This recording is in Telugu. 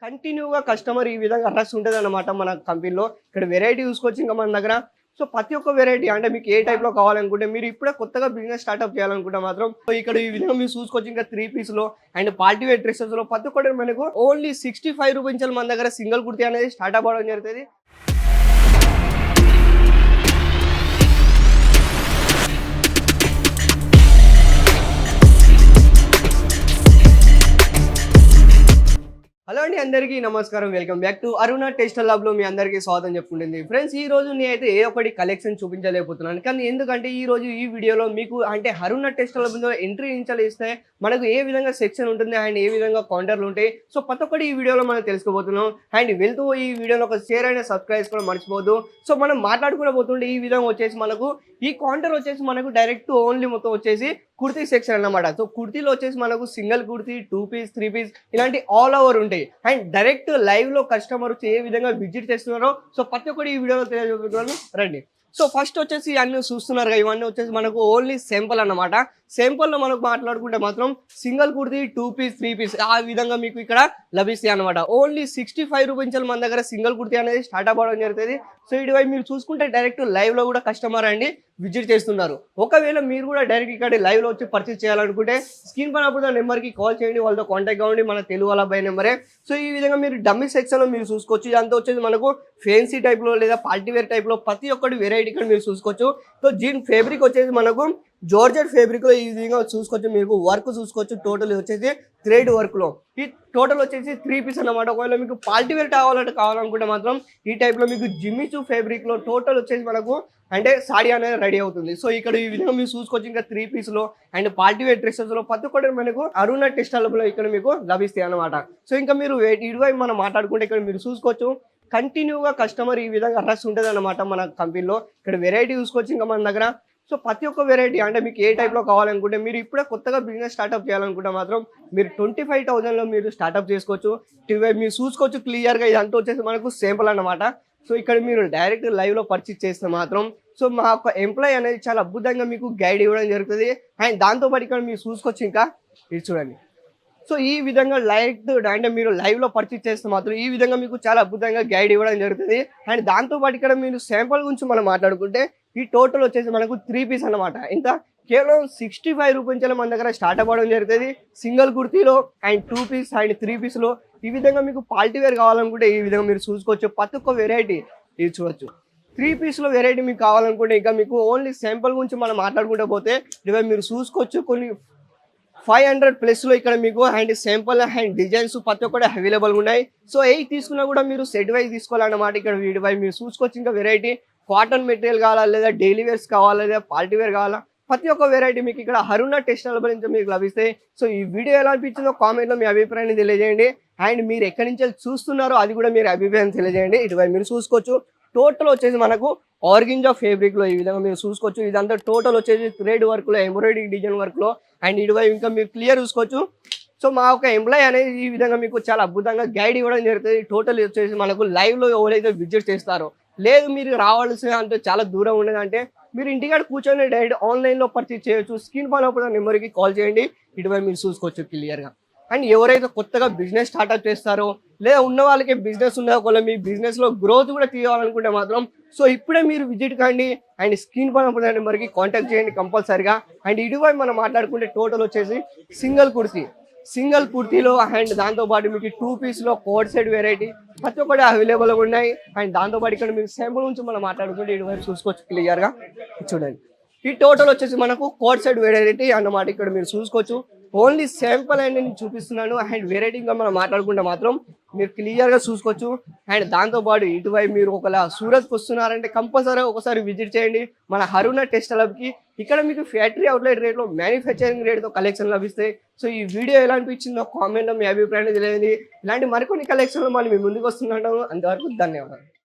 కంటిన్యూగా కస్టమర్ ఈ విధంగా రష్ ఉంటదన్నమాట మన కంపెనీలో. ఇక్కడ వేరైటీ చూసుకోవచ్చు ఇంకా మన దగ్గర. సో ప్రతి ఒక్క వేరైటీ అంటే మీకు ఏ టైప్‌లో కావాలనుకుంటే మీరు ఇప్పుడే కొత్తగా బిజినెస్ స్టార్టప్ చేయాలనుకుంటే మాత్రం సో ఇక్కడ ఈ విధంగా మీరు చూసుకోవచ్చు ఇంకా 3 పీస్‌లో అండ్ పార్టీ వేర్ డ్రెసెస్‌లో ప్రతి ఒక్కటి మనకు ఓన్లీ రూ. 65 నుంచి మన దగ్గర సింగిల్ కుర్తీ అనేది స్టార్ట్ అవ్వడం జరుగుతది. హలో అండి, అందరికీ నమస్కారం. Welcome back to Aruna textile ల్యాబ్‌లో మీ అందరికీ స్వాగతం చెప్పుకుంటుంది. ఫ్రెండ్స్, ఈ రోజు నేనైతే ఏ ఒక్కటి కలెక్షన్ చూపించలేకపోతున్నాను. కానీ ఎందుకంటే ఈ రోజు ఈ వీడియోలో మీకు అంటే అరుణ టెక్స్టైల్ ల్యాబ్‌లో ఎంట్రీ ఇస్తే మనకు ఏ విధంగా సెక్షన్ ఉంటుంది అండ్ ఏ విధంగా కౌంటర్లు ఉంటాయి. సో ప్రతి ఒక్కటి ఈ వీడియోలో మనం తెలుసుకోబోతున్నాం. అండ్ వెళ్తూ ఈ వీడియోలో ఒక షేర్ అయిన సబ్స్క్రైబ్ కూడా మర్చిపోవద్దు. సో మనం మాట్లాడుకునే పోతుంటే ఈ విధంగా వచ్చేసి మనకు ఈ కౌంటర్ వచ్చేసి మనకు డైరెక్ట్ ఓన్లీ మొత్తం వచ్చేసి కుర్తీ సెక్షన్ అన్నమాట. సో కుర్తీలో వచ్చేసి మనకు సింగిల్ కుర్తీ, 2 పీస్, 3 పీస్ ఇలాంటి ఆల్ ఓవర్ ఉంటాయి. అండ్ డైరెక్ట్ లైవ్ లో కస్టమర్ వచ్చి ఏ విధంగా విజిట్ చేస్తున్నారో సో ప్రతి ఒక్కటి ఈ వీడియోలో తెలియజేస్తున్నాను, రండి. సో ఫస్ట్ వచ్చేసి అన్ని చూస్తున్నారు, ఇవన్నీ వచ్చేసి మనకు ఓన్లీ సింపుల్ అన్నమాట. సింపుల్ లో మనకు మాట్లాడుకుంటే మాత్రం సింగిల్ కుర్తీ, 2 పీస్, 3 పీస్ ఆ విధంగా మీకు ఇక్కడ లభిస్తాయి అనమాట. ఓన్లీ రూ. 65 నుంచి మన దగ్గర సింగిల్ కుర్తీ అనేది స్టార్ట్ అవ్వడం జరుగుతుంది. సో ఇటువైపు మీరు చూసుకుంటే డైరెక్ట్ లైవ్ లో కూడా కస్టమర్ అండి విజిట్ చేస్తున్నారు. ఒకవేళ మీరు కూడా డైరెక్ట్ ఇక్కడ లైవ్ లో వచ్చి పర్చేస్ చేయాలనుకుంటే స్క్రీన్ పైన అప్పుడు నెంబర్ కి కాల్ చేయండి, వాళ్ళతో కాంటాక్ట్ కావండి, మన తెలుగు వాళ్ళ అబ్బాయి నెంబరే. సో ఈ విధంగా మీరు డమ్మీ సెక్షన్ లో మీరు చూసుకోవచ్చు. ఇదంతా వచ్చేసి మనకు ఫెన్సీ టైప్ లో లేదా పార్టీ వేర్ టైప్ లో ప్రతి ఒక్కటి వెరైటీ ఇక్కడ మీరు చూసుకోవచ్చు. సో దీని ఫేబ్రిక్ వచ్చేసి మనకు జార్జెట్ ఫేబ్రిక్ లో ఈ విధంగా చూసుకోవచ్చు. మీకు వర్క్ చూసుకోవచ్చు, టోటల్ వచ్చేసి థ్రెడ్ వర్క్ లో ఈ టోటల్ వచ్చేసి 3 పీస్ అన్నమాట. ఒకవేళ మీకు పార్టీ వేర్ కావాలనుకుంటే మాత్రం ఈ టైప్ లో మీకు జిమ్మిచూ ఫేబ్రిక్ లో టోటల్ వచ్చేసి మనకు అంటే సాడీ అనేది రెడీ అవుతుంది. సో ఇక్కడ ఈ విధంగా మీరు చూసుకోవచ్చు ఇంకా 3 పీస్ లో అండ్ పార్టీ వేర్ డ్రెస్సెస్ లో ప్రతి ఒక్కటి మనకు అరుణ టెక్స్టైల్ లో ఇక్కడ మీకు లభిస్తాయి అన్నమాట. సో ఇంకా మీరు ఇటువైపు మనం మాట్లాడుకుంటే ఇక్కడ మీరు చూసుకోవచ్చు కంటిన్యూగా కస్టమర్ ఈ విధంగా రష్ ఉంటుంది అన్నమాట మన కంపెనీలో. ఇక్కడ వెరైటీ చూసుకోవచ్చు ఇంకా మన దగ్గర. సో ప్రతి ఒక్క వెరైటీ అంటే మీకు ఏ టైప్లో కావాలనుకుంటే మీరు ఇప్పుడే కొత్తగా బిజినెస్ స్టార్ట్అప్ చేయాలనుకుంటే మాత్రం మీరు 25,000లో మీరు స్టార్ట్అప్ చేసుకోవచ్చు. మీరు చూసుకోవచ్చు క్లియర్గా ఇదంతా వచ్చేసి మనకు సింపుల్ అన్నమాట. సో ఇక్కడ మీరు డైరెక్ట్ లైవ్లో పర్చేస్ చేస్తే మాత్రం సో మా యొక్క ఎంప్లాయీ అనేది చాలా అద్భుతంగా మీకు గైడ్ ఇవ్వడం జరుగుతుంది. అండ్ దాంతోపాటు ఇక్కడ మీరు చూసుకోవచ్చు ఇంకా ఇది చూడండి. సో ఈ విధంగా అంటే మీరు లైవ్లో పర్చేస్ చేస్తే మాత్రం ఈ విధంగా మీకు చాలా అద్భుతంగా గైడ్ ఇవ్వడం జరుగుతుంది. అండ్ దాంతోపాటు ఇక్కడ మీరు శాంపుల్ గురించి మనం మాట్లాడుకుంటే ఈ టోటల్ వచ్చేసి మనకు 3 పీస్ అనమాట. ఇంత కేవలం రూ. 65 నుంచి మన దగ్గర స్టార్ట్ అవ్వడం జరుగుతుంది. సింగిల్ కుర్తీలో అండ్ 2 పీస్ అండ్ 3 పీస్లో ఈ విధంగా మీకు పార్టీ వేర్ కావాలనుకుంటే ఈ విధంగా మీరు చూసుకోవచ్చు. ప్రతి ఒక్క వెరైటీ ఇది చూడొచ్చు. 3 పీస్లో వెరైటీ మీకు కావాలనుకుంటే ఇంకా మీకు ఓన్లీ శాంపుల్ గురించి మనం మాట్లాడుకుంటే పోతే ఇవి మీరు చూసుకోవచ్చు. కొన్ని 500+ ఇక్కడ మీకు అండ్ సింపుల్ అండ్ డిజైన్స్ ప్రతి ఒక్కటి అవైలబుల్ ఉన్నాయి. సో ఏ తీసుకున్నా కూడా మీరు సెట్ వైజ్ తీసుకోవాలన్నమాట. ఇక్కడ వీటిపై మీరు చూసుకోవచ్చు ఇంకా వెరైటీ కాటన్ మెటీరియల్ కావాలా, లేదా డైలీ వేర్స్ కావాలా, లేదా పార్టీ వేర్ కావాలా, ప్రతి ఒక్క వెరైటీ మీకు ఇక్కడ అరుణ టెక్స్టైల్ నుంచి మీకు లభిస్తాయి. సో ఈ వీడియో ఎలా అనిపించిందో కామెంట్లో మీ అభిప్రాయాన్ని తెలియజేయండి. అండ్ మీరు ఎక్కడి నుంచి చూస్తున్నారో అది కూడా మీరు అభిప్రాయం తెలియజేయండి. ఇటువైపు మీరు చూసుకోవచ్చు టోటల్ వచ్చేసి మనకు ఆర్గంజా ఫేబ్రిక్ లో ఈ విధంగా మీరు చూసుకోవచ్చు. ఇదంతా టోటల్ వచ్చేసి థ్రెడ్ వర్క్ లో, ఎంబ్రాయిడరీ డిజైన్ వర్క్ లో అండ్ ఇటువైపు ఇంకా మీరు క్లియర్ చూసుకోవచ్చు. సో మా ఒక ఎంప్లాయీ అనేది ఈ విధంగా మీకు చాలా అద్భుతంగా గైడ్ ఇవ్వడం జరుగుతుంది. టోటల్ వచ్చేసి మనకు లైవ్ లో ఎవరైతే విజిట్ చేస్తారో, లేదు మీరు రావాల్సిన అంటే చాలా దూరం ఉండదంటే మీరు ఇంటికాడ కూర్చొని డైరెక్ట్ ఆన్లైన్ లో పర్చేస్ చేయొచ్చు. స్క్రీన్ పైన నెంబర్కి కాల్ చేయండి, ఇటువైపు మీరు చూసుకోవచ్చు క్లియర్ గా. అండ్ ఎవరైతే కొత్తగా బిజినెస్ స్టార్ట్అప్ చేస్తారో, లేదా ఉన్న వాళ్ళకి బిజినెస్ ఉండే ఒకవేళ మీ బిజినెస్ లో గ్రోత్ కూడా తీయాలనుకుంటే మాత్రం సో ఇప్పుడే మీరు విజిట్ కండి అండ్ స్క్రీన్ పైన నెంబర్కి కాంటాక్ట్ చేయండి కంపల్సరిగా. అండ్ ఇటువైపు మనం మాట్లాడుకుంటే టోటల్ వచ్చేసి సింగిల్ కుర్తీలో అండ్ దాంతోపాటు మీకు 2 పీస్లో కోడ్ సెట్ వెరైటీ ప్రతి ఒక్కటి అవైలబుల్గా ఉన్నాయి. అండ్ దాంతోపాటు ఇక్కడ మీకు శాంపుల్ నుంచి మనం మాట్లాడుకుంటే ఇటువైపు చూసుకోవచ్చు క్లియర్గా చూడండి. ఈ టోటల్ వచ్చేసి మనకు కోడ్ సెట్ వెరైటీ అన్నమాట. ఇక్కడ మీరు చూసుకోవచ్చు ఓన్లీ శాంపుల్ అండ్ నేను చూపిస్తున్నాను. అండ్ వెరైటీగా మనం మాట్లాడుకుంటే మాత్రం మీరు క్లియర్గా చూసుకోవచ్చు. అండ్ దాంతోపాటు ఇటువైపు మీరు ఒకలా సూరత్కి వస్తున్నారంటే కంపల్సరీ ఒకసారి విజిట్ చేయండి మన అరుణ టెక్స్టైల్ కి. ఇక్కడ మీకు ఫ్యాక్టరీ అవుట్లెట్ రేట్లో మ్యానుఫ్యాక్చరింగ్ రేట్తో కలెక్షన్ లభిస్తాయి. సో ఈ వీడియో ఎలా అనిపించిందో కామెంట్లో మీ అభిప్రాయాన్ని తెలియదు. ఇలాంటి మరికొన్ని కలెక్షన్లు మళ్ళీ మీ ముందుకు వస్తున్నాను. అంతవరకు ధన్యవాదాలు.